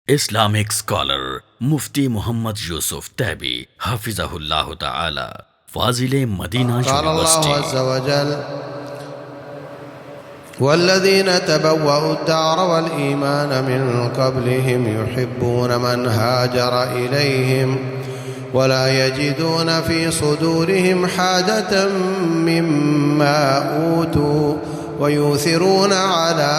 Islamic scholar Mufti Muhammad Yusuf Tabi Hafizahullah Ta'ala فاضل مدینہ قال الله university. عز وجل والذين تبوأوا الدار والإيمان من قبلهم يحبون من هاجر إليهم ولا يجدون في صدورهم حاجة مما أوتوا ويؤثرون على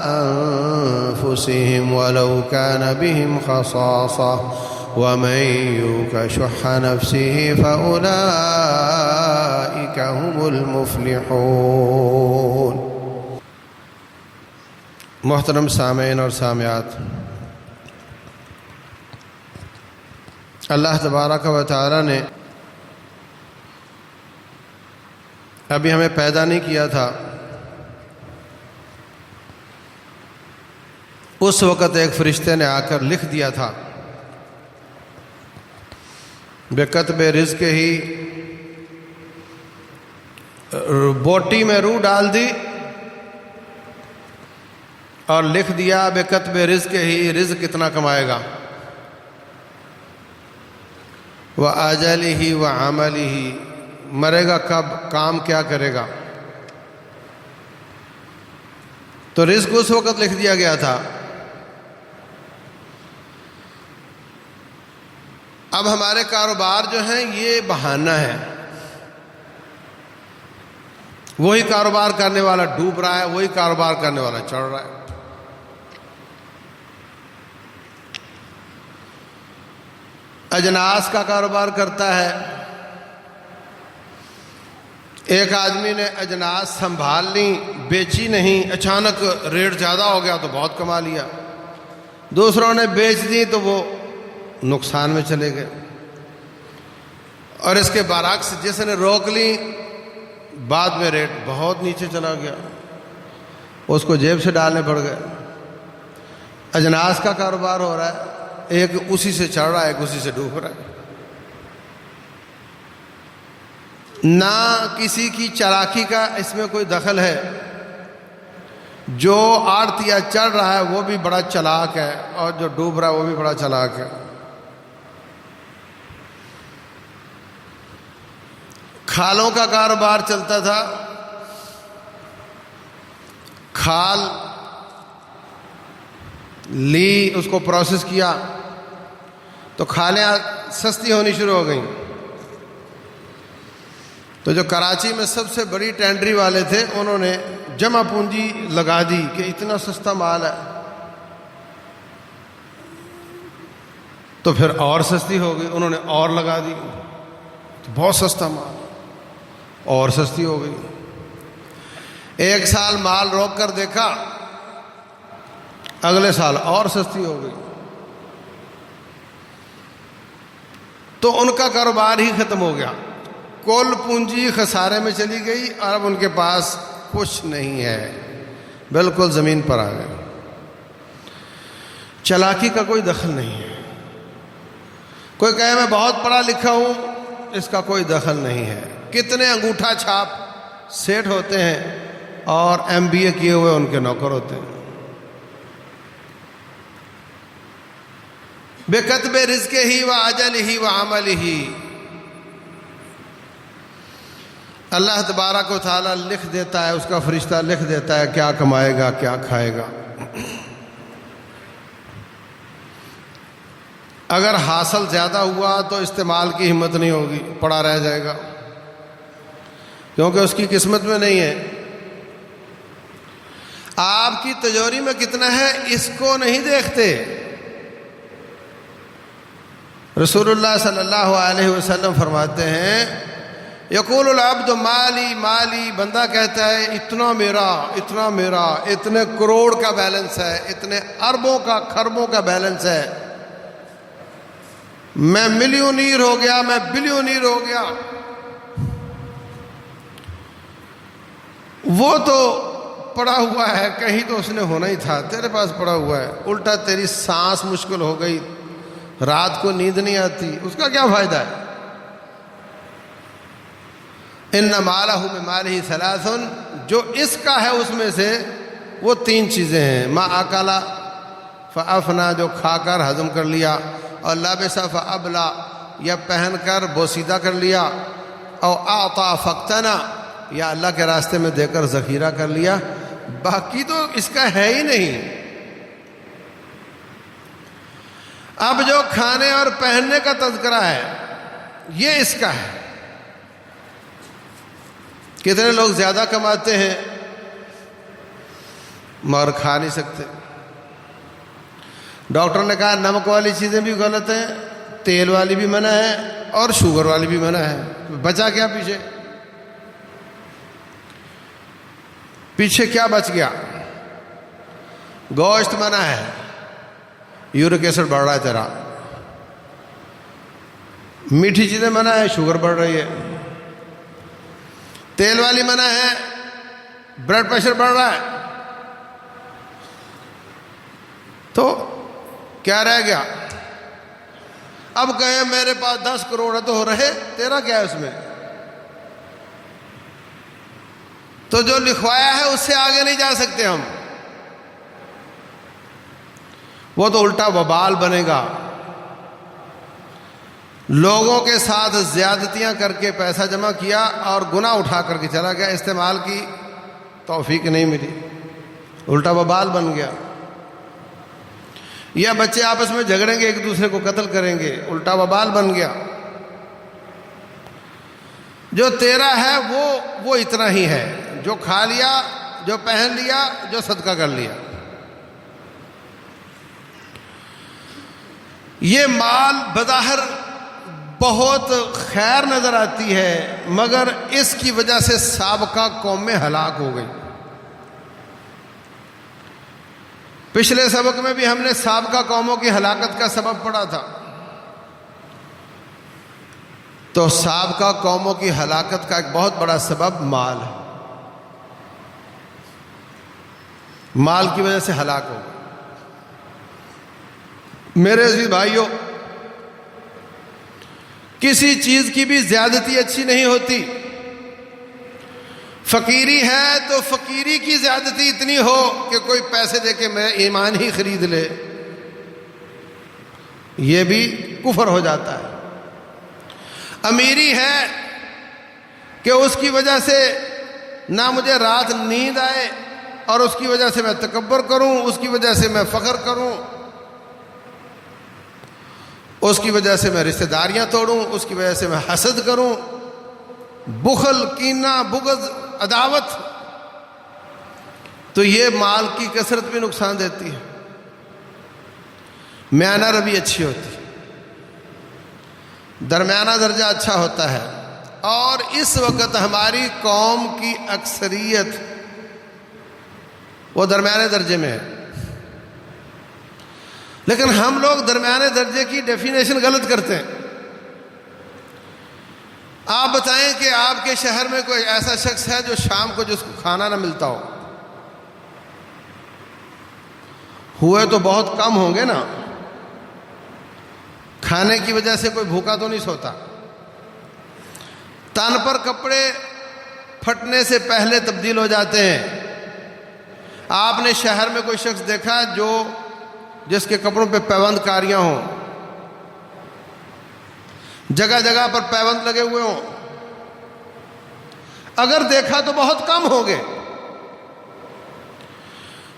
أنفسهم ولو كان بهم خصاصة ومن يوق شح نفسه فأولئك هم المفلحون. محترم سامعین اور سامعات، اللہ تبارک و تعالی نے ابھی ہمیں پیدا نہیں کیا تھا، اس وقت ایک فرشتے نے آ کر لکھ دیا تھا بکتب رزق ہی، بوٹی میں روح ڈال دی اور لکھ دیا بکتب رزق ہی، رزق کتنا کمائے گا، وَأَجَلِهِ وَعَمَلِهِ، مرے گا کب، کام کیا کرے گا. تو رزق اس وقت لکھ دیا گیا تھا. اب ہمارے کاروبار جو ہیں یہ بہانہ ہے، وہی کاروبار کرنے والا ڈوب رہا ہے، وہی کاروبار کرنے والا چڑھ رہا ہے. اجناس کا کاروبار کرتا ہے، ایک آدمی نے اجناس سنبھال لی، بیچی نہیں، اچانک ریٹ زیادہ ہو گیا تو بہت کما لیا. دوسروں نے بیچ دی تو وہ نقصان میں چلے گئے. اور اس کے برعکس جس نے روک لی بعد میں ریٹ بہت نیچے چلا گیا، اس کو جیب سے ڈالنے پڑ گئے. اجناس کا کاروبار ہو رہا ہے، ایک اسی سے چڑھ رہا ہے، ایک اسی سے ڈوب رہا ہے. نہ کسی کی چالاکی کا اس میں کوئی دخل ہے، جو آڑتیا چڑھ رہا ہے وہ بھی بڑا چلاک ہے اور جو ڈوب رہا ہے وہ بھی بڑا چلاک ہے. کھالوں کا کاروبار چلتا تھا، کھال لی، اس کو پروسیس کیا تو کھالیں سستی ہونی شروع ہو گئیں. تو جو کراچی میں سب سے بڑی ٹینڈری والے تھے انہوں نے جمع پونجی لگا دی کہ اتنا سستا مال ہے، تو پھر اور سستی ہو گئی، انہوں نے اور لگا دی تو بہت سستا مال اور سستی ہو گئی. ایک سال مال روک کر دیکھا، اگلے سال اور سستی ہو گئی. تو ان کا کاروبار ہی ختم ہو گیا، کل پونجی خسارے میں چلی گئی اور اب ان کے پاس کچھ نہیں ہے، بالکل زمین پر آ گئے. چالاکی کا کوئی دخل نہیں ہے. کوئی کہے میں بہت پڑھا لکھا ہوں، اس کا کوئی دخل نہیں ہے. کتنے انگوٹھا چھاپ سیٹ ہوتے ہیں اور MBA کیے ہوئے ان کے نوکر ہوتے ہیں. بِكَتْبِ رِزْقِهِ وَأَجَلِهِ وَعَمَلِهِ، اللہ تبارک و تعالیٰ لکھ دیتا ہے، اس کا فرشتہ لکھ دیتا ہے کیا کمائے گا کیا کھائے گا. اگر حاصل زیادہ ہوا تو استعمال کی ہمت نہیں ہوگی، پڑا رہ جائے گا کیونکہ اس کی قسمت میں نہیں ہے. آپ کی تجوری میں کتنا ہے اس کو نہیں دیکھتے. رسول اللہ صلی اللہ علیہ وسلم فرماتے ہیں یقول العبد مالی مالی، بندہ کہتا ہے اتنا میرا اتنا میرا، اتنے کروڑ کا بیلنس ہے، اتنے اربوں کا خربوں کا بیلنس ہے، میں ملینئر ہو گیا، میں بلینئر ہو گیا. وہ تو پڑا ہوا ہے، کہیں تو اس نے ہونا ہی تھا، تیرے پاس پڑا ہوا ہے، الٹا تیری سانس مشکل ہو گئی، رات کو نیند نہیں آتی، اس کا کیا فائدہ ہے. ان مالہ من مالہ ثلاث، جو اس کا ہے اس میں سے وہ 3 چیزیں ہیں. ما اکلا فافنا جو کھا کر ہضم کر لیا، اور لبس فابلا یا پہن کر بوسیدہ کر لیا، او اعطا فاقتنا یا اللہ کے راستے میں دے کر ذخیرہ کر لیا، باقی تو اس کا ہے ہی نہیں۔ اب جو کھانے اور پہننے کا تذکرہ ہے یہ اس کا ہے۔ کتنے لوگ زیادہ کماتے ہیں مگر کھا نہیں سکتے۔ ڈاکٹر نے کہا نمک والی چیزیں بھی غلط ہیں، تیل والی بھی منع ہے اور شوگر والی بھی منع ہے، بچا کیا پیچھے؟ پیچھے کیا بچ گیا؟ گوشت منع ہے، یورک ایسڈ بڑھ رہا ہے تیرا، میٹھی چیزیں منع ہے، شوگر بڑھ رہی ہے، تیل والی منع ہے، بلڈ پریشر بڑھ رہا ہے، تو کیا رہ گیا؟ اب کہیں میرے پاس 10 کروڑ ہے تو رہے، تیرا کیا ہے اس میں؟ تو جو لکھوایا ہے اس سے آگے نہیں جا سکتے ہم، وہ تو الٹا وبال بنے گا۔ لوگوں کے ساتھ زیادتیاں کر کے پیسہ جمع کیا اور گناہ اٹھا کر کے چلا گیا، استعمال کی توفیق نہیں ملی، الٹا وبال بن گیا۔ یا بچے آپس میں جھگڑیں گے، ایک دوسرے کو قتل کریں گے، الٹا وبال بن گیا۔ جو تیرا ہے وہ اتنا ہی ہے، جو کھا لیا، جو پہن لیا، جو صدقہ کر لیا۔ یہ مال بظاہر بہت خیر نظر آتی ہے، مگر اس کی وجہ سے سابقہ قومیں ہلاک ہو گئی۔ پچھلے سبق میں بھی ہم نے سابقہ قوموں کی ہلاکت کا سبب پڑھا تھا۔ تو سابقہ قوموں کی ہلاکت کا ایک بہت بڑا سبب مال ہے، مال کی وجہ سے ہلاک ہو گئے۔ میرے عزیز بھائیوں، کسی چیز کی بھی زیادتی اچھی نہیں ہوتی۔ فقیری ہے تو فقیری کی زیادتی اتنی ہو کہ کوئی پیسے دے کے میرا ایمان ہی خرید لے، یہ بھی کفر ہو جاتا ہے۔ امیری ہے کہ اس کی وجہ سے نہ مجھے رات نیند آئے اور اس کی وجہ سے میں تکبر کروں، اس کی وجہ سے میں فخر کروں، اس کی وجہ سے میں رشتہ داریاں توڑوں، اس کی وجہ سے میں حسد کروں، بخل، کینہ، بغض، عداوت، تو یہ مال کی کثرت بھی نقصان دیتی ہے۔ میانہ روی اچھی ہوتی ہے، درمیانہ درجہ اچھا ہوتا ہے، اور اس وقت ہماری قوم کی اکثریت وہ درمیانے درجے میں ہے۔ لیکن ہم لوگ درمیانے درجے کی ڈیفینیشن غلط کرتے ہیں۔ آپ بتائیں کہ آپ کے شہر میں کوئی ایسا شخص ہے جو شام کو جس کو کھانا نہ ملتا ہو؟ ہوئے تو بہت کم ہوں گے نا۔ کھانے کی وجہ سے کوئی بھوکا تو نہیں سوتا۔ تن پر کپڑے پھٹنے سے پہلے تبدیل ہو جاتے ہیں۔ آپ نے شہر میں کوئی شخص دیکھا جس کے کپڑوں پہ پیوند کاریاں ہوں، جگہ جگہ پر پیوند لگے ہوئے ہوں؟ اگر دیکھا تو بہت کم ہوں گے۔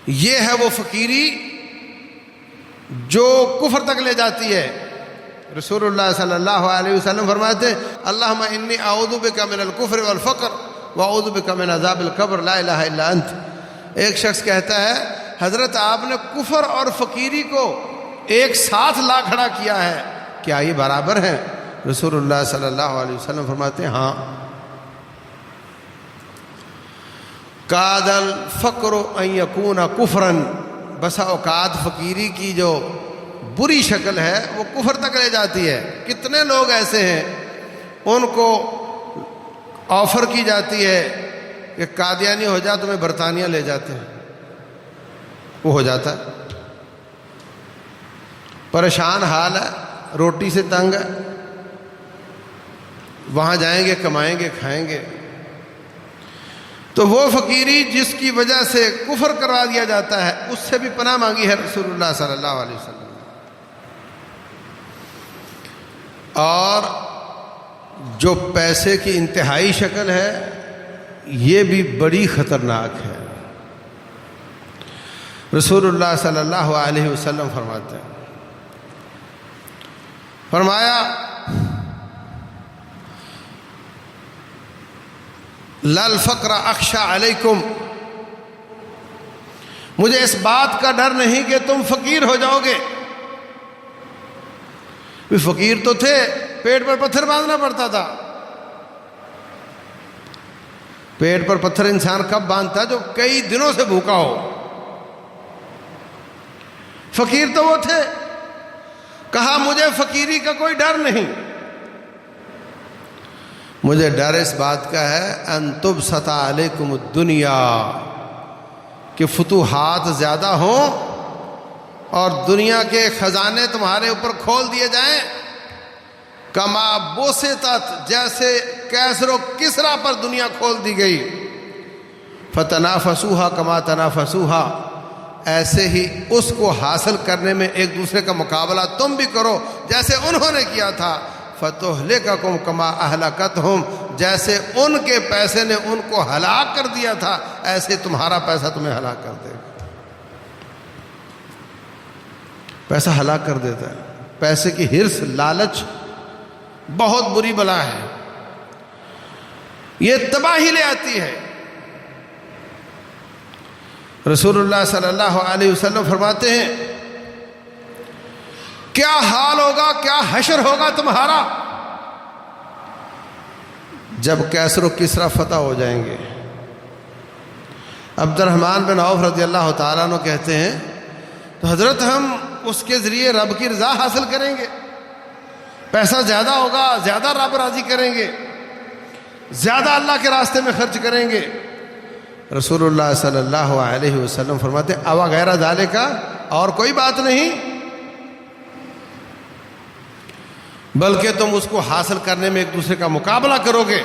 یہ ہے وہ فقیری جو کفر تک لے جاتی ہے۔ رسول اللہ صلی اللہ علیہ وسلم فرماتے ہیں اللہم انی اعوذ بک من الکفر والفقر واعوذ بک من عذاب القبر لا الہ الا انت۔ ایک شخص کہتا ہے حضرت آپ نے کفر اور فقیری کو ایک ساتھ لا کھڑا کیا ہے، کیا یہ برابر ہیں؟ رسول اللہ صلی اللہ علیہ وسلم فرماتے ہیں ہاں۔ کاد الفقر ان یکون کفرا، بسا اوقات فقیری کی جو بری شکل ہے وہ کفر تک لے جاتی ہے۔ کتنے لوگ ایسے ہیں ان کو آفر کی جاتی ہے کہ قادیانی ہو جا، تمہیں برطانیہ لے جاتے ہیں، وہ ہو جاتا ہے۔ پریشان حال ہے، روٹی سے تنگ ہے، وہاں جائیں گے، کمائیں گے، کھائیں گے۔ تو وہ فقیری جس کی وجہ سے کفر کروا دیا جاتا ہے اس سے بھی پناہ مانگی ہے رسول اللہ صلی اللہ علیہ وسلم. اور جو پیسے کی انتہائی شکل ہے یہ بھی بڑی خطرناک ہے. رسول اللہ صلی اللہ علیہ وسلم فرماتے ہیں، فرمایا لا الفقر اخشى علیکم، مجھے اس بات کا ڈر نہیں کہ تم فقیر ہو جاؤ گے. فقیر تو تھے، پیٹ پر پتھر باندھنا پڑتا تھا. پیٹ پر پتھر انسان کب باندھتا ہے؟ جو کئی دنوں سے بھوکا ہو. فقیر تو وہ تھے. کہا مجھے فقیری کا کوئی ڈر نہیں، مجھے ڈر اس بات کا ہے ان تبسط علیکم الدنیا، کہ فتوحات زیادہ ہوں اور دنیا کے خزانے تمہارے اوپر کھول دیے جائیں. کما بسطت، جیسے کیسر و کسرا پر دنیا کھول دی گئی. فتنافسوہا کما تنافسوہا، ایسے ہی اس کو حاصل کرنے میں ایک دوسرے کا مقابلہ تم بھی کرو جیسے انہوں نے کیا تھا. فتہلککم کما اہلکتہم، جیسے ان کے پیسے نے ان کو ہلاک کر دیا تھا ایسے تمہارا پیسہ تمہیں ہلاک کر دے گا. پیسہ ہلاک کر دیتا ہے. پیسے کی ہرس، لالچ بہت بری بلا ہے، یہ تباہی لے آتی ہے. رسول اللہ صلی اللہ علیہ وسلم فرماتے ہیں کیا حال ہوگا، کیا حشر ہوگا تمہارا جب کیسر و کسرا فتح ہو جائیں گے. عبد الرحمن بن عوف رضی اللہ تعالیٰ عنہ کہتے ہیں تو حضرت ہم اس کے ذریعے رب کی رضا حاصل کریں گے، پیسہ زیادہ ہوگا، زیادہ رب راضی کریں گے، زیادہ اللہ کے راستے میں خرچ کریں گے. رسول اللہ صلی اللہ علیہ وسلم فرماتے اوا غیر ذالک، اور کوئی بات نہیں، بلکہ تم اس کو حاصل کرنے میں ایک دوسرے کا مقابلہ کرو گے،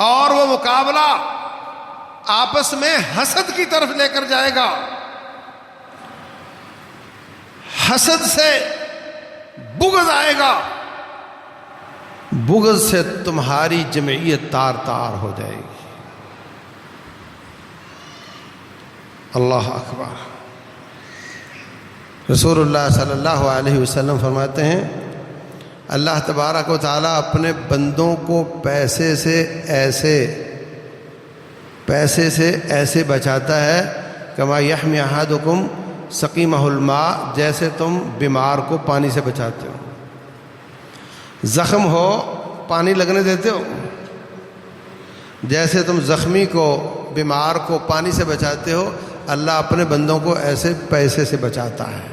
اور وہ مقابلہ آپس میں حسد کی طرف لے کر جائے گا. حسد سے بغض آئے گا، بغض سے تمہاری جمعیت تار تار ہو جائے گی. اللہ اکبر. رسول اللہ صلی اللہ علیہ وسلم فرماتے ہیں اللہ تبارک و تعالیٰ اپنے بندوں کو پیسے سے ایسے بچاتا ہے کما یحمی احدکم سقیمہ الماء، جیسے تم بیمار کو پانی سے بچاتے ہو. زخم ہو پانی لگنے دیتے ہو، جیسے تم زخمی کو، بیمار کو پانی سے بچاتے ہو، اللہ اپنے بندوں کو ایسے پیسے سے بچاتا ہے.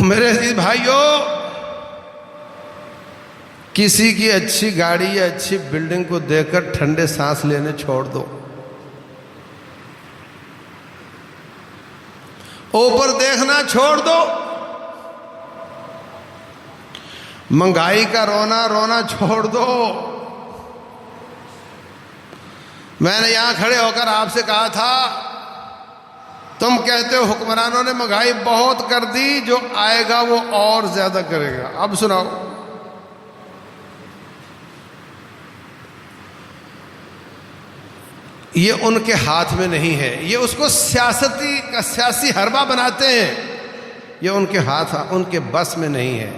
میرے عزیز بھائیوں، کسی کی اچھی گاڑی یا اچھی بلڈنگ کو دیکھ کر ٹھنڈے سانس لینے چھوڑ دو، اوپر دیکھنا چھوڑ دو، مہنگائی کا رونا چھوڑ دو. میں نے یہاں کھڑے ہو کر آپ سے کہا تھا تم کہتے ہو حکمرانوں نے مہنگائی بہت کر دی، جو آئے گا وہ اور زیادہ کرے گا. اب سناؤ، یہ ان کے ہاتھ میں نہیں ہے، یہ اس کو سیاسی حربہ بناتے ہیں، یہ ان کے ہاتھ، ان کے بس میں نہیں ہے.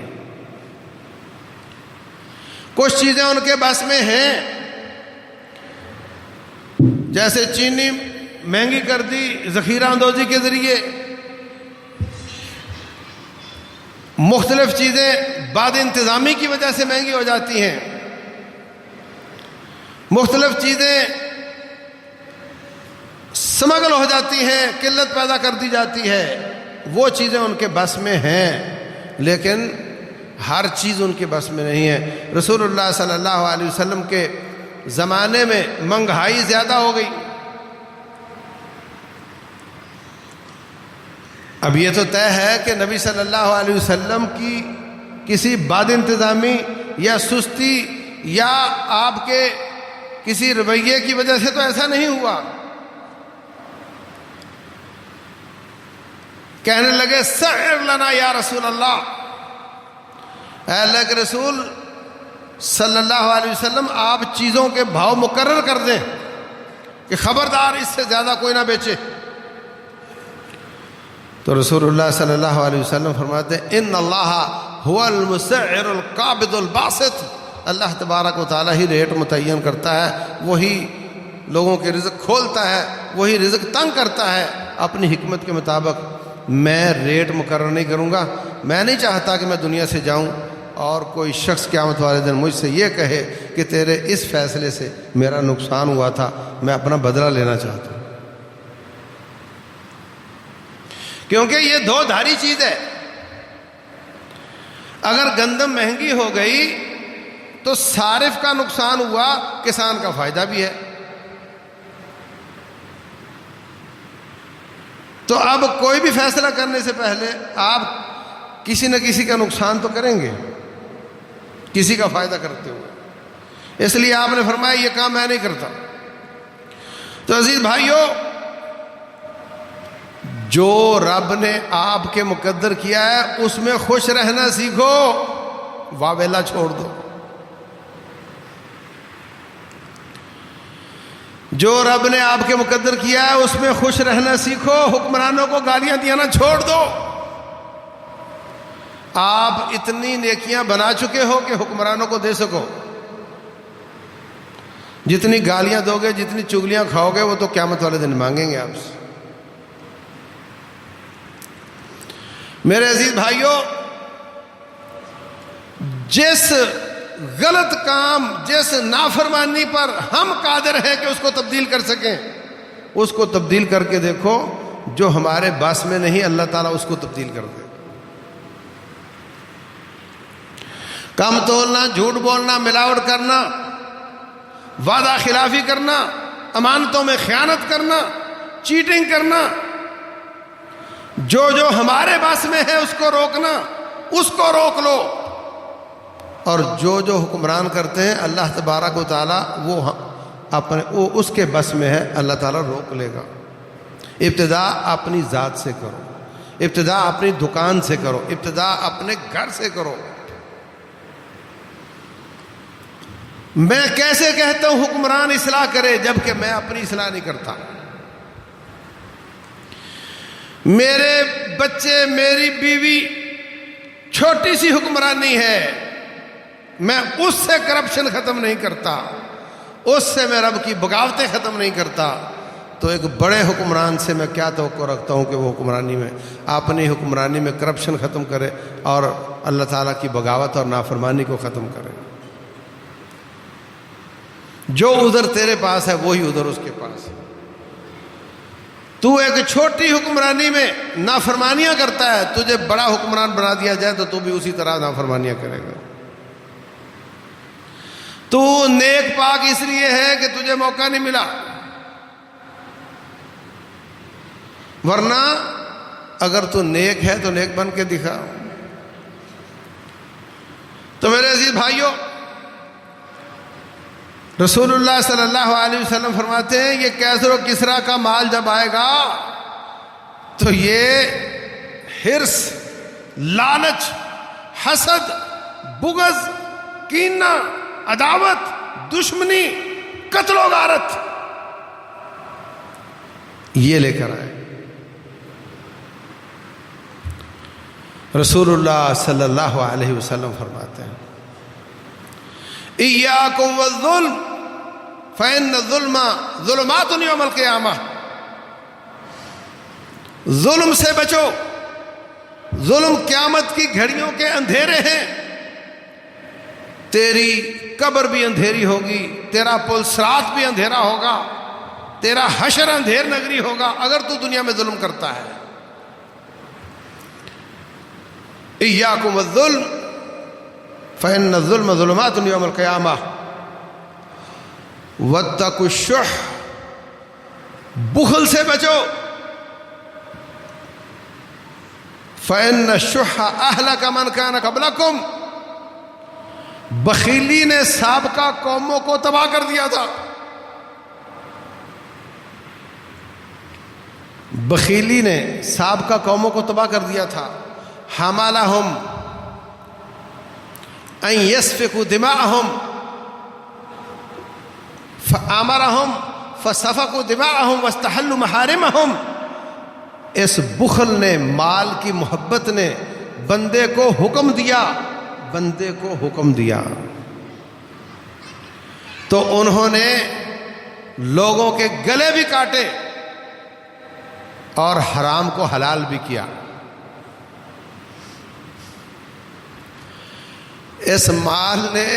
کچھ چیزیں ان کے بس میں ہیں، جیسے چینی مہنگی کر دی ذخیرہ اندوزی کے ذریعے، مختلف چیزیں بعد انتظامی کی وجہ سے مہنگی ہو جاتی ہیں، مختلف چیزیں سمگل ہو جاتی ہیں، قلت پیدا کر دی جاتی ہے. وہ چیزیں ان کے بس میں ہیں، لیکن ہر چیز ان کے بس میں نہیں ہے. رسول اللہ صلی اللہ علیہ وسلم کے زمانے میں مہنگائی زیادہ ہو گئی. اب یہ تو طے ہے کہ نبی صلی اللہ علیہ وسلم کی کسی بد انتظامی یا سستی یا آپ کے کسی رویے کی وجہ سے تو ایسا نہیں ہوا. کہنے لگے سعر لنا یا رسول اللہ، اے اللہ کے رسول صلی اللہ علیہ وسلم آپ چیزوں کے بھاؤ مقرر کر دیں کہ خبردار اس سے زیادہ کوئی نہ بیچے. تو رسول اللہ صلی اللہ علیہ وسلم فرماتے ہیں ان اللہ هو المسعر القابض الباسط، اللہ تبارک و تعالیٰ ہی ریٹ متعین کرتا ہے، وہی لوگوں کے رزق کھولتا ہے، وہی رزق تنگ کرتا ہے اپنی حکمت کے مطابق. میں ریٹ مقرر نہیں کروں گا. میں نہیں چاہتا کہ میں دنیا سے جاؤں اور کوئی شخص قیامت والے دن مجھ سے یہ کہے کہ تیرے اس فیصلے سے میرا نقصان ہوا تھا، میں اپنا بدلہ لینا چاہتا ہوں. کیونکہ یہ دو دھاری چیز ہے. اگر گندم مہنگی ہو گئی تو صارف کا نقصان ہوا، کسان کا فائدہ بھی ہے. تو اب کوئی بھی فیصلہ کرنے سے پہلے آپ کسی نہ کسی کا نقصان تو کریں گے کسی کا فائدہ کرتے ہوئے. اس لیے آپ نے فرمایا یہ کام میں نہیں کرتا. تو عزیز بھائیوں، جو رب نے آپ کے مقدر کیا ہے اس میں خوش رہنا سیکھو، واویلا چھوڑ دو. جو رب نے آپ کے مقدر کیا ہے اس میں خوش رہنا سیکھو، حکمرانوں کو گالیاں دینا چھوڑ دو. آپ اتنی نیکیاں بنا چکے ہو کہ حکمرانوں کو دے سکو. جتنی گالیاں دو گے، جتنی چگلیاں کھاؤ گے، وہ تو قیامت والے دن مانگیں گے آپ سے. میرے عزیز بھائیوں، جس غلط کام، جس نافرمانی پر ہم قادر ہیں کہ اس کو تبدیل کر سکیں، اس کو تبدیل کر کے دیکھو. جو ہمارے بس میں نہیں، اللہ تعالیٰ اس کو تبدیل کر دے. کم تولنا، جھوٹ بولنا، ملاوٹ کرنا، وعدہ خلافی کرنا، امانتوں میں خیانت کرنا، چیٹنگ کرنا، جو جو ہمارے بس میں ہے اس کو روکنا، اس کو روک لو. اور جو حکمران کرتے ہیں اللہ تبارک و تعالیٰ وہ اس کے بس میں ہے، اللہ تعالیٰ روک لے گا. ابتدا اپنی ذات سے کرو، ابتدا اپنی دکان سے کرو، ابتدا اپنے گھر سے کرو. میں کیسے کہتا ہوں حکمران اصلاح کرے جبکہ میں اپنی اصلاح نہیں کرتا؟ میرے بچے، میری بیوی چھوٹی سی حکمرانی ہے، میں اس سے کرپشن ختم نہیں کرتا، اس سے میں رب کی بغاوتیں ختم نہیں کرتا، تو ایک بڑے حکمران سے میں کیا توقع رکھتا ہوں کہ وہ حکمرانی میں، اپنی حکمرانی میں کرپشن ختم کرے اور اللہ تعالیٰ کی بغاوت اور نافرمانی کو ختم کرے. جو عذر تیرے پاس ہے وہی عذر اس کے پاس ہے. تو ایک چھوٹی حکمرانی میں نافرمانیاں کرتا ہے، تجھے بڑا حکمران بنا دیا جائے تو تو بھی اسی طرح نافرمانیاں کرے گا. تو نیک پاک اس لیے ہے کہ تجھے موقع نہیں ملا، ورنہ اگر تو نیک ہے تو نیک بن کے دکھا. تو میرے عزیز بھائیوں، رسول اللہ صلی اللہ علیہ وسلم فرماتے ہیں یہ کیسر و کسرا کا مال جب آئے گا تو یہ حرص، لالچ، حسد، بغض، کینہ، عداوت، دشمنی، قتل و غارت یہ لے کر آئے. رسول اللہ صلی اللہ علیہ وسلم فرماتے ہیں ایاکم والظلم فإن الظلم ظلمات یوم القیامہ. ظلم سے بچو، ظلم قیامت کی گھڑیوں کے اندھیرے ہیں. تیری قبر بھی اندھیری ہوگی، تیرا پل صراط بھی اندھیرا ہوگا، تیرا حشر اندھیر نگری ہوگا اگر تو دنیا میں ظلم کرتا ہے. ایاکم والظلم فإن الظلم ظلمات یوم القیامہ واتقوا الشح. بخل سے بچو، فإن الشح أهلك من كان قبلكم. بخیلی نے سابقہ قوموں کو تباہ کر دیا تھا. بخیلی نے سابقہ قوموں کو تباہ کر دیا تھا. حملہم ان یسفکوا دماءہم فامرہم فسفکوا دماءہم واستحلوا محارمہم. اس بخل نے، مال کی محبت نے بندے کو حکم دیا، بندے کو حکم دیا تو انہوں نے لوگوں کے گلے بھی کاٹے اور حرام کو حلال بھی کیا. اس مال نے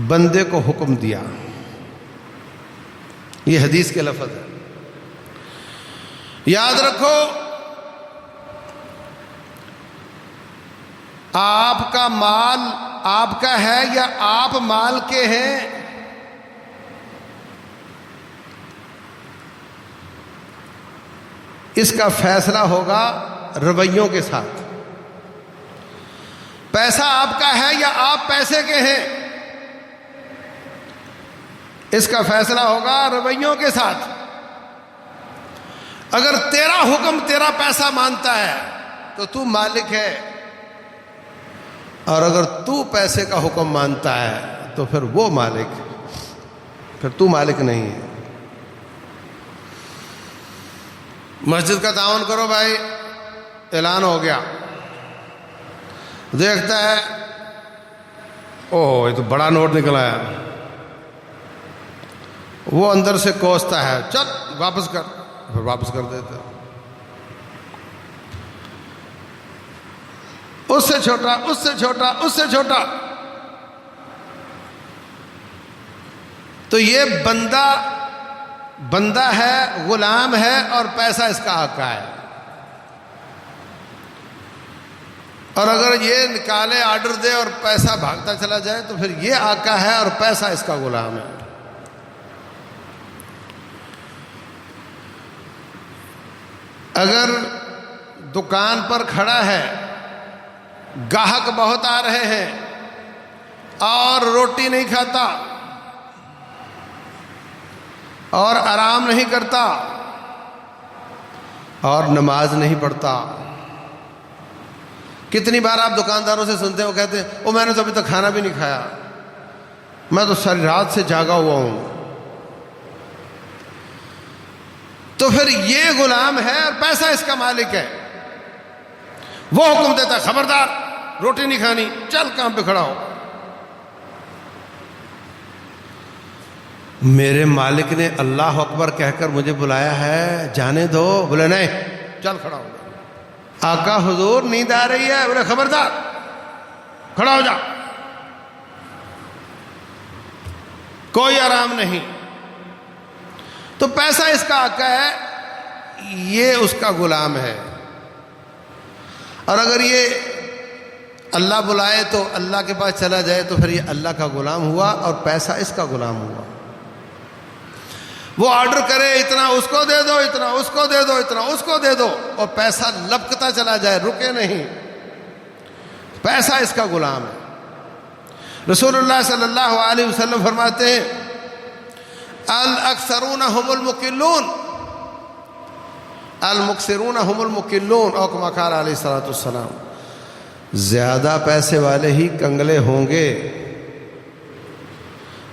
بندے کو حکم دیا. یہ حدیث کے لفظ ہے. یاد رکھو، آپ کا مال آپ کا ہے یا آپ مال کے ہیں؟ اس کا فیصلہ ہوگا رویوں کے ساتھ. پیسہ آپ کا ہے یا آپ پیسے کے ہیں؟ اس کا فیصلہ ہوگا رویوں کے ساتھ. اگر تیرا حکم تیرا پیسہ مانتا ہے تو تو مالک ہے، اور اگر تو پیسے کا حکم مانتا ہے تو پھر وہ مالک، پھر تو مالک نہیں ہے. مسجد کا تعاون کرو بھائی، اعلان ہو گیا. دیکھتا ہے اوہ یہ تو بڑا نوٹ نکل آیا، وہ اندر سے کوستا ہے، چل واپس کر، پھر واپس کر دیتا. اس سے چھوٹا، اس سے چھوٹا، اس سے چھوٹا. تو یہ بندہ ہے، غلام ہے، اور پیسہ اس کا آقا ہے. اور اگر یہ نکالے، آرڈر دے اور پیسہ بھاگتا چلا جائے تو پھر یہ آقا ہے اور پیسہ اس کا غلام ہے. اگر دکان پر کھڑا ہے، گاہک بہت آ رہے ہیں اور روٹی نہیں کھاتا اور آرام نہیں کرتا اور نماز نہیں پڑھتا. کتنی بار آپ دکانداروں سے سنتے ہیں، وہ کہتے ہیں او میں نے تو ابھی تک کھانا بھی نہیں کھایا، میں تو ساری رات سے جاگا ہوا ہوں. تو پھر یہ غلام ہے اور پیسہ اس کا مالک ہے. وہ حکم دیتا ہے خبردار روٹی نہیں کھانی، چل کام پہ کھڑا ہو. میرے مالک نے اللہ اکبر کہہ کر مجھے بلایا ہے، جانے دو. بولے نہیں، چل کھڑا ہو. آقا حضور نیند آ رہی ہے. بولے خبردار کھڑا ہو جا، کوئی آرام نہیں. تو پیسہ اس کا آقا ہے، یہ اس کا غلام ہے. اور اگر یہ اللہ بلائے تو اللہ کے پاس چلا جائے تو پھر یہ اللہ کا غلام ہوا اور پیسہ اس کا غلام ہوا. وہ آرڈر کرے اتنا اس کو دے دو، اتنا اس کو دے دو، اتنا اس کو دے دو، اور پیسہ لپکتا چلا جائے، رکے نہیں. پیسہ اس کا غلام ہے. رسول اللہ صلی اللہ علیہ وسلم فرماتے ہیں الاکثرون هم المقلون، المکثرون هم المقلون، او کما قال علیہ الصلوۃ والسلام. زیادہ پیسے والے ہی کنگلے ہوں گے،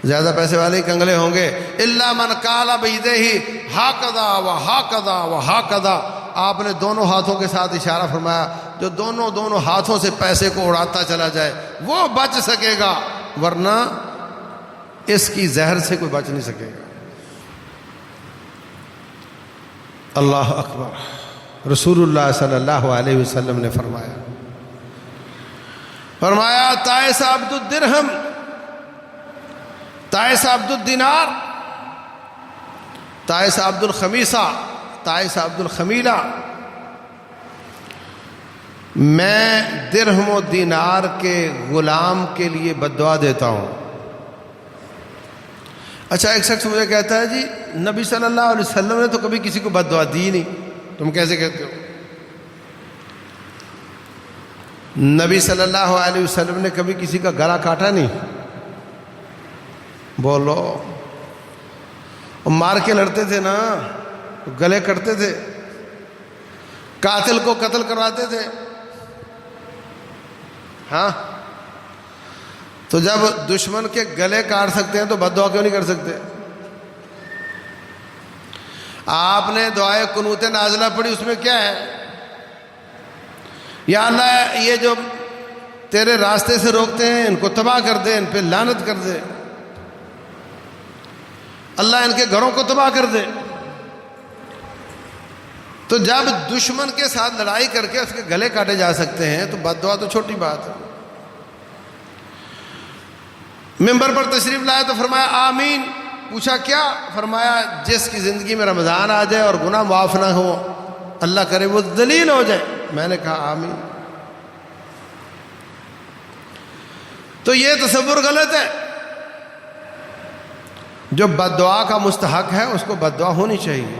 زیادہ پیسے والے ہی کنگلے ہوں گے. الا من قال بیدیہ ہاکذا وہاکذا وہاکذا. آپ نے دونوں ہاتھوں کے ساتھ اشارہ فرمایا، جو دونوں ہاتھوں سے پیسے کو اڑاتا چلا جائے وہ بچ سکے گا، ورنہ اس کی زہر سے کوئی بچ نہیں سکے گا. اللہ اکبر. رسول اللہ صلی اللہ علیہ وسلم نے فرمایا تائس عبد الدرہم، تائس عبد الدینار، تائس عبد الخمیسہ، تائس عبد الخمیلہ. میں درہم و دینار کے غلام کے لیے بد دعا دیتا ہوں. اچھا، ایک شخص مجھے کہتا ہے جی نبی صلی اللہ علیہ وسلم نے تو کبھی کسی کو بد دعا دی نہیں، تم کیسے کہتے ہو؟ نبی صلی اللہ علیہ وسلم نے کبھی کسی کا گلا کاٹا نہیں؟ بولو، مار کے لڑتے تھے نا، گلے کٹتے تھے، قاتل کو قتل کرواتے تھے. ہاں، تو جب دشمن کے گلے کاٹ سکتے ہیں تو بد دعا کیوں نہیں کر سکتے؟ آپ نے دعائے قنوت نازلہ پڑھی، اس میں کیا ہے؟ یا اللہ یہ جو تیرے راستے سے روکتے ہیں ان کو تباہ کر دے، ان پہ لعنت کر دے، اللہ ان کے گھروں کو تباہ کر دے. تو جب دشمن کے ساتھ لڑائی کر کے اس کے گلے کاٹے جا سکتے ہیں تو بد دعا تو چھوٹی بات ہے. ممبر پر تشریف لائے تو فرمایا آمین. پوچھا کیا؟ فرمایا جس کی زندگی میں رمضان آ جائے اور گناہ معاف نہ ہو، اللہ کرے وہ ذلیل ہو جائے. میں نے کہا آمین. تو یہ تصور غلط ہے. جو بد دعا کا مستحق ہے اس کو بد دعا ہونی چاہیے.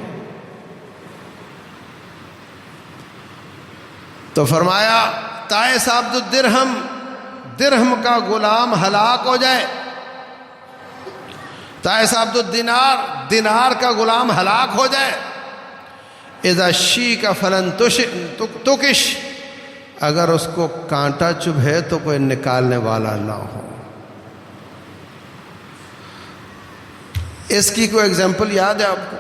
تو فرمایا تائس عبد الدرہم، درہم کا غلام ہلاک ہو جائے. تائس عبد الدینار، دینار کا غلام ہلاک ہو جائے. اذا شیک فلن تکش، اگر اس کو کانٹا چبھے تو کوئی نکالنے والا نہ ہو. اس کی کوئی اگزامپل یاد ہے آپ کو؟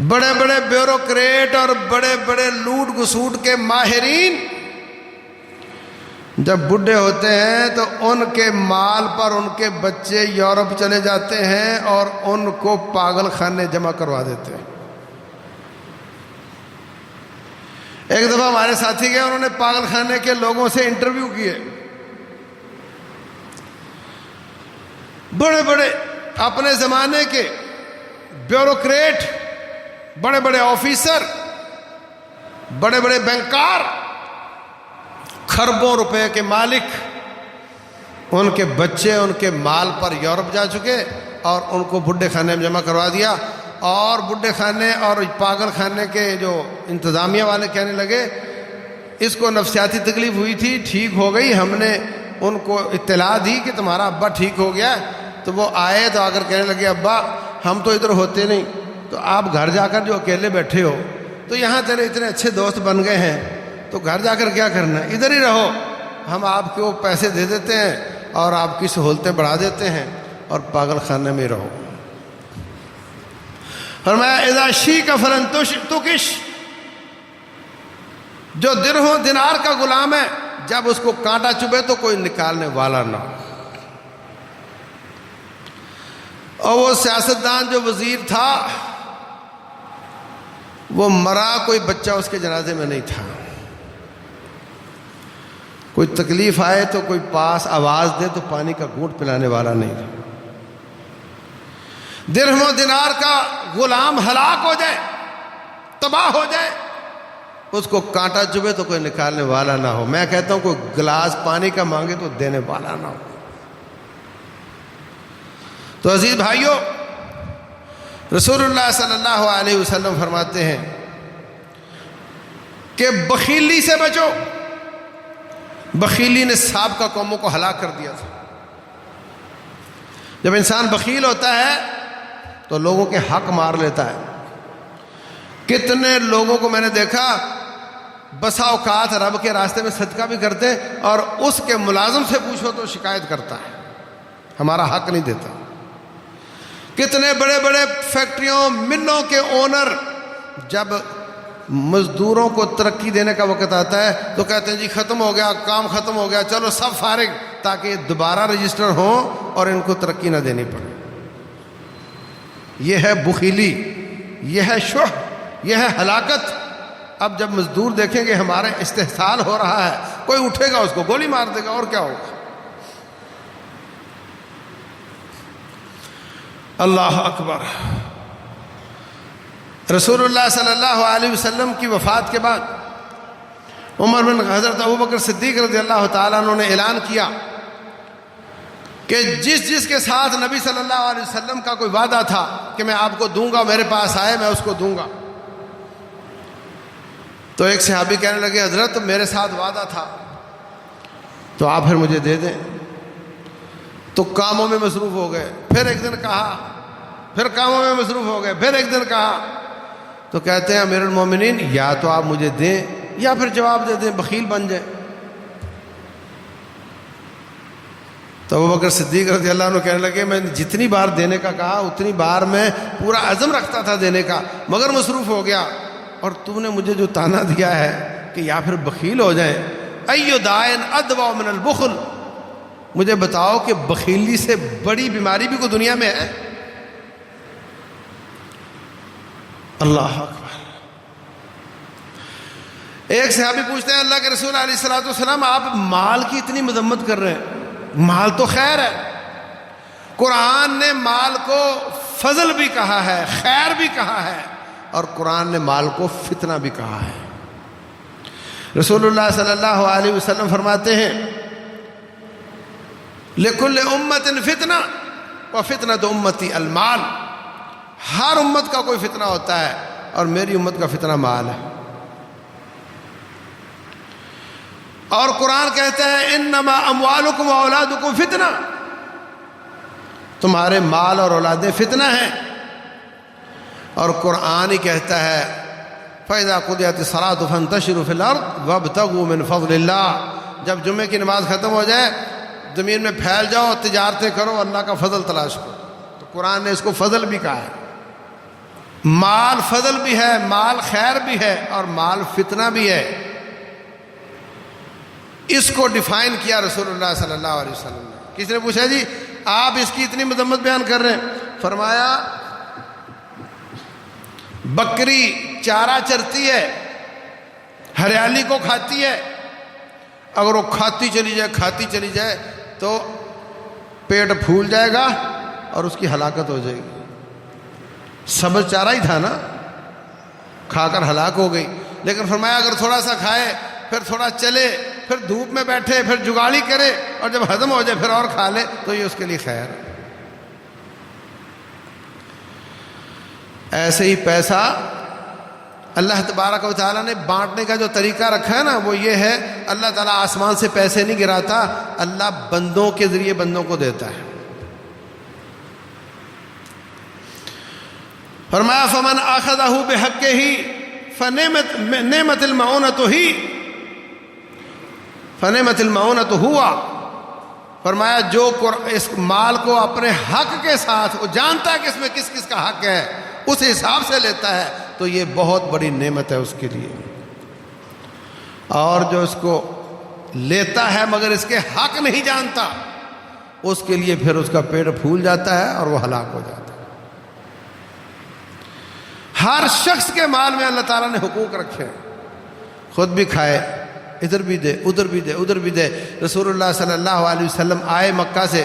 بڑے بڑے بیوروکریٹ اور بڑے بڑے لوٹ گسوٹ کے ماہرین جب بڈھے ہوتے ہیں تو ان کے مال پر ان کے بچے یورپ چلے جاتے ہیں اور ان کو پاگل خانے جمع کروا دیتے ہیں. ایک دفعہ ہمارے ساتھی گئے، انہوں نے پاگل خانے کے لوگوں سے انٹرویو کیے. بڑے بڑے اپنے زمانے کے بیوروکریٹ، بڑے بڑے آفیسر، بڑے بڑے بینکار، کھربوں روپے کے مالک، ان کے بچے ان کے مال پر یورپ جا چکے اور ان کو بڈھے خانے میں جمع کروا دیا. اور بڈھے خانے اور پاگل خانے کے جو انتظامیہ والے کہنے لگے اس کو نفسیاتی تکلیف ہوئی تھی، ٹھیک ہو گئی، ہم نے ان کو اطلاع دی کہ تمہارا ابا ٹھیک ہو گیا. تو وہ آئے تو آ کر کہنے لگے ابا ہم تو ادھر ہوتے نہیں، تو آپ گھر جا کر جو اکیلے بیٹھے ہو تو یہاں تیرے اتنے اچھے دوست بن گئے ہیں، تو گھر جا کر کیا کرنا ہے، ادھر ہی رہو، ہم آپ کو پیسے دے دیتے ہیں اور آپ کی سہولتیں بڑھا دیتے ہیں اور پاگل خانے میں رہو. فرمایا اذا شیک فلن تکش، جو درہم دینار کا غلام ہے جب اس کو کانٹا چبھے تو کوئی نکالنے والا نہ ہو. اور وہ سیاستدان جو وزیر تھا وہ مرا، کوئی بچہ اس کے جنازے میں نہیں تھا. کوئی تکلیف آئے تو کوئی پاس آواز دے تو پانی کا گھونٹ پلانے والا نہیں تھا. درہم و دینار کا غلام ہلاک ہو جائے، تباہ ہو جائے، اس کو کانٹا چبھے تو کوئی نکالنے والا نہ ہو. میں کہتا ہوں کوئی گلاس پانی کا مانگے تو دینے والا نہ ہو. تو عزیز بھائیوں، رسول اللہ صلی اللہ علیہ وسلم فرماتے ہیں کہ بخیلی سے بچو. بخیلی نے سابقہ قوموں کو ہلاک کر دیا تھا. جب انسان بخیل ہوتا ہے تو لوگوں کے حق مار لیتا ہے. کتنے لوگوں کو میں نے دیکھا بسا اوقات رب کے راستے میں صدقہ بھی کرتے اور اس کے ملازم سے پوچھو تو شکایت کرتا ہے ہمارا حق نہیں دیتا. کتنے بڑے بڑے فیکٹریوں ملوں کے اونر جب مزدوروں کو ترقی دینے کا وقت آتا ہے تو کہتے ہیں جی ختم ہو گیا، کام ختم ہو گیا، چلو سب فارغ، تاکہ دوبارہ رجسٹر ہوں اور ان کو ترقی نہ دینی پڑے. یہ ہے بخیلی، یہ ہے شح، یہ ہے ہلاکت. اب جب مزدور دیکھیں گے ہمارے استحصال ہو رہا ہے، کوئی اٹھے گا اس کو گولی مار دے گا اور کیا ہوگا. اللہ اکبر. رسول اللہ صلی اللہ علیہ وسلم کی وفات کے بعد عمر بن حضرت ابوبکر صدیق رضی اللہ تعالیٰ عنہ نے اعلان کیا کہ جس کے ساتھ نبی صلی اللہ علیہ وسلم کا کوئی وعدہ تھا کہ میں آپ کو دوں گا، میرے پاس آئے میں اس کو دوں گا. تو ایک صحابی کہنے لگے حضرت میرے ساتھ وعدہ تھا تو آپ پھر مجھے دے دیں. تو کاموں میں مصروف ہو گئے. پھر ایک دن کہا, پھر کاموں میں مصروف ہو گئے, پھر ایک دن کہا. تو کہتے ہیں امیر المومنین یا تو آپ مجھے دیں یا پھر جواب دے دیں, بخیل بن جائیں. تو ابوبکر صدیق رضی اللہ عنہ کہنے لگے میں نے جتنی بار دینے کا کہا اتنی بار میں پورا عزم رکھتا تھا دینے کا, مگر مصروف ہو گیا. اور تو نے مجھے جو تانا دیا ہے کہ یا پھر بخیل ہو جائیں, ایو دائن ادوا من البخل, مجھے بتاؤ کہ بخیلی سے بڑی بیماری بھی کوئی دنیا میں ہے؟ اللہ اکبر. ایک صحابی پوچھتے ہیں اللہ کے رسول علیہ الصلوۃ والسلام آپ مال کی اتنی مذمت کر رہے ہیں, مال تو خیر ہے, قرآن نے مال کو فضل بھی کہا ہے, خیر بھی کہا ہے, اور قرآن نے مال کو فتنہ بھی کہا ہے. رسول اللہ صلی اللہ علیہ وسلم فرماتے ہیں لِكُلِّ أُمَّةٍ فِتْنَةٌ وَفِتْنَةُ أُمَّتِي المال, ہر امت کا کوئی فتنہ ہوتا ہے اور میری امت کا فتنہ مال ہے. اور قرآن کہتا ہے انما اموالکم واولادکم فتنہ, تمہارے مال اور اولادیں فتنہ ہیں. اور قرآن ہی کہتا ہے فَإِذَا قُضِيَتِ الصَّلَاةُ فَانتَشِرُوا فِي الْأَرْضِ وَابْتَغُوا مِنْ فَضْلِ اللَّهِ, جب جمعے کی نماز ختم ہو جائے زمین میں پھیل جاؤ, تجارتیں کرو, اللہ کا فضل تلاش کرو. تو قرآن نے اس کو فضل بھی کہا ہے. مال فضل بھی ہے, مال خیر بھی ہے, اور مال فتنہ بھی ہے. اس کو ڈیفائن کیا رسول اللہ صلی اللہ علیہ وسلم نے. کسی نے پوچھا جی آپ اس کی اتنی مذمت بیان کر رہے ہیں, فرمایا بکری چارہ چرتی ہے, ہریالی کو کھاتی ہے, اگر وہ کھاتی چلی جائے تو پیٹ پھول جائے گا اور اس کی ہلاکت ہو جائے گی. سبز چارہ ہی تھا نا, کھا کر ہلاک ہو گئی. لیکن فرمایا اگر تھوڑا سا کھائے, پھر تھوڑا چلے, پھر دھوپ میں بیٹھے, پھر جگاڑی کرے, اور جب ہضم ہو جائے پھر اور کھا لے, تو یہ اس کے لیے خیر ہے. ایسے ہی پیسہ اللہ تبارک و تعالیٰ نے بانٹنے کا جو طریقہ رکھا ہے نا, وہ یہ ہے اللہ تعالیٰ آسمان سے پیسے نہیں گراتا, اللہ بندوں کے ذریعے بندوں کو دیتا ہے. فرمایا فمن اخذہ بحقہ فنعمت المعونۃ ہی فنعمت المعونۃ ہوا. فرمایا جو اس مال کو اپنے حق کے ساتھ, وہ جانتا ہے کہ اس میں کس کس کا حق ہے, اس حساب سے لیتا ہے, تو یہ بہت بڑی نعمت ہے اس کے لیے. اور جو اس کو لیتا ہے مگر اس کے حق نہیں جانتا, اس کے لیے پھر اس کا پیٹ پھول جاتا ہے اور وہ ہلاک ہو جاتا ہے. ہر شخص کے مال میں اللہ تعالیٰ نے حقوق رکھے, خود بھی کھائے, ادھر بھی دے, ادھر بھی دے, ادھر بھی دے. رسول اللہ صلی اللہ علیہ وسلم آئے مکہ سے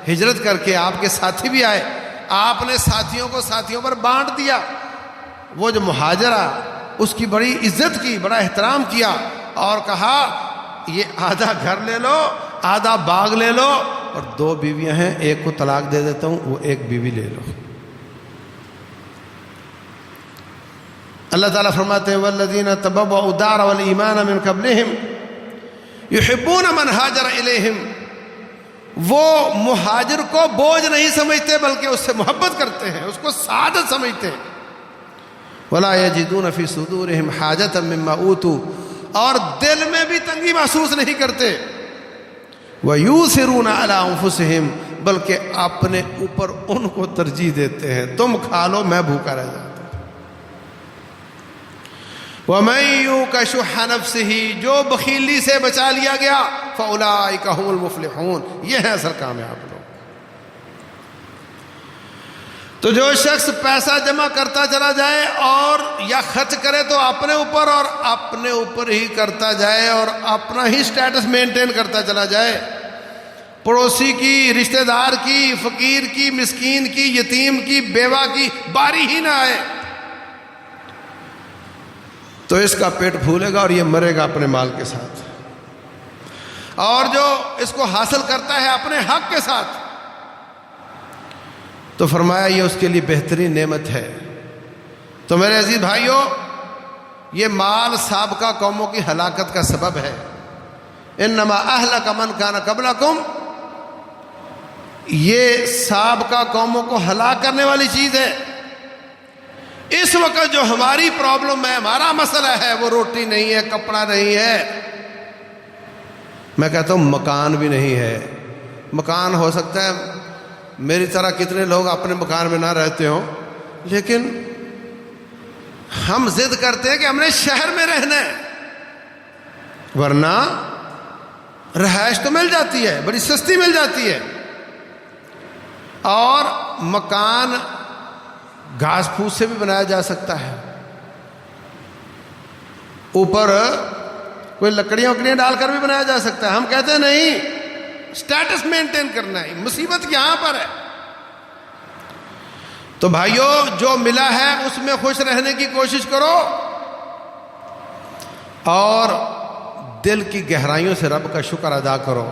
ہجرت کر کے, آپ کے ساتھی بھی آئے, آپ نے ساتھیوں کو ساتھیوں پر بانٹ دیا. وہ جو مہاجرہ, اس کی بڑی عزت کی, بڑا احترام کیا, اور کہا یہ آدھا گھر لے لو, آدھا باغ لے لو, اور 2 بیویاں ہیں, ایک کو طلاق دے دیتا ہوں, وہ 1 بیوی لے لو. اللہ تعالیٰ فرماتے ہیں والذین تبوأوا الدار والایمان من قبلہم یحبون من ہاجر الیہم, وہ مہاجر کو بوجھ نہیں سمجھتے بلکہ اس سے محبت کرتے ہیں, اس کو سعادت سمجھتے ہیں. ولا یجدون فی صدورہم حاجۃ مما اوتوا, اور دل میں بھی تنگی محسوس نہیں کرتے. ویؤثرون علی انفسہم, بلکہ اپنے اوپر ان کو ترجیح دیتے ہیں, تم کھا لو میں بھوکا رہ جاتا. وَمَن يُوقَ شُحَّ نَفْسِهِ, جو بخیلی سے بچا لیا گیا, فَأُولَٰئِكَ هُمُ الْمُفْلِحُونَ, یہ ہیں اصل کامیاب لوگ. تو جو شخص پیسہ جمع کرتا چلا جائے اور یا خرچ کرے تو اپنے اوپر, اور اپنے اوپر ہی کرتا جائے, اور اپنا ہی سٹیٹس مینٹین کرتا چلا جائے, پڑوسی کی, رشتہ دار کی, فقیر کی, مسکین کی, یتیم کی, بیوہ کی باری ہی نہ آئے, تو اس کا پیٹ پھولے گا اور یہ مرے گا اپنے مال کے ساتھ. اور جو اس کو حاصل کرتا ہے اپنے حق کے ساتھ, تو فرمایا یہ اس کے لیے بہترین نعمت ہے. تو میرے عزیز بھائیوں, یہ مال سابقہ قوموں کی ہلاکت کا سبب ہے. انما اہلک من کان قبلکم، یہ سابقہ قوموں کو ہلاک کرنے والی چیز ہے. اس وقت جو ہماری پرابلم ہے، ہمارا مسئلہ ہے، وہ روٹی نہیں ہے، کپڑا نہیں ہے، میں کہتا ہوں مکان بھی نہیں ہے. مکان ہو سکتا ہے میری طرح کتنے لوگ اپنے مکان میں نہ رہتے ہوں، لیکن ہم ضد کرتے ہیں کہ ہم نے شہر میں رہنا ہے، ورنہ رہائش تو مل جاتی ہے، بڑی سستی مل جاتی ہے. اور مکان گھاس پھوس سے بھی بنایا جا سکتا ہے، اوپر کوئی لکڑیاں وکڑیاں ڈال کر بھی بنایا جا سکتا ہے. ہم کہتے ہیں نہیں، سٹیٹس مینٹین کرنا ہے، مصیبت یہاں پر ہے. تو بھائیو، جو ملا ہے اس میں خوش رہنے کی کوشش کرو، اور دل کی گہرائیوں سے رب کا شکر ادا کرو،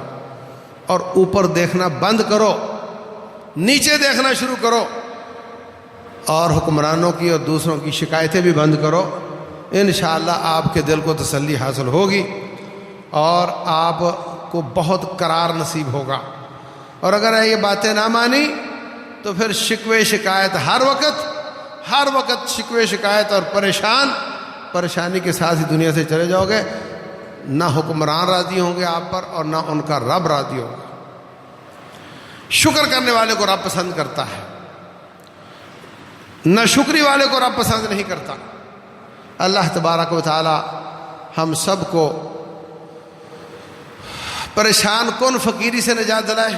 اور اوپر دیکھنا بند کرو، نیچے دیکھنا شروع کرو، اور حکمرانوں کی اور دوسروں کی شکایتیں بھی بند کرو. انشاءاللہ آپ کے دل کو تسلی حاصل ہوگی اور آپ کو بہت قرار نصیب ہوگا. اور اگر یہ باتیں نہ مانی تو پھر شکوے شکایت ہر وقت شکوے شکایت اور پریشانی کے ساتھ ہی دنیا سے چلے جاؤ گے. نہ حکمران راضی ہوں گے آپ پر اور نہ ان کا رب راضی ہوگا. شکر کرنے والے کو رب پسند کرتا ہے، نہ شکری والے کو رب پسند نہیں کرتا. اللہ تبارک و تعالی ہم سب کو پریشان کن فقیری سے نجات دلائے،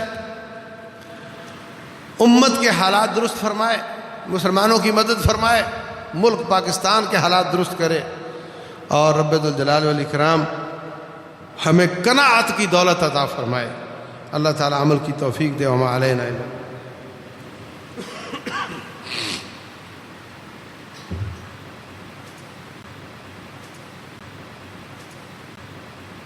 امت کے حالات درست فرمائے، مسلمانوں کی مدد فرمائے، ملک پاکستان کے حالات درست کرے، اور رب ذوالجلال والاکرام ہمیں قناعت کی دولت عطا فرمائے. اللہ تعالی عمل کی توفیق دے. وما علینا الا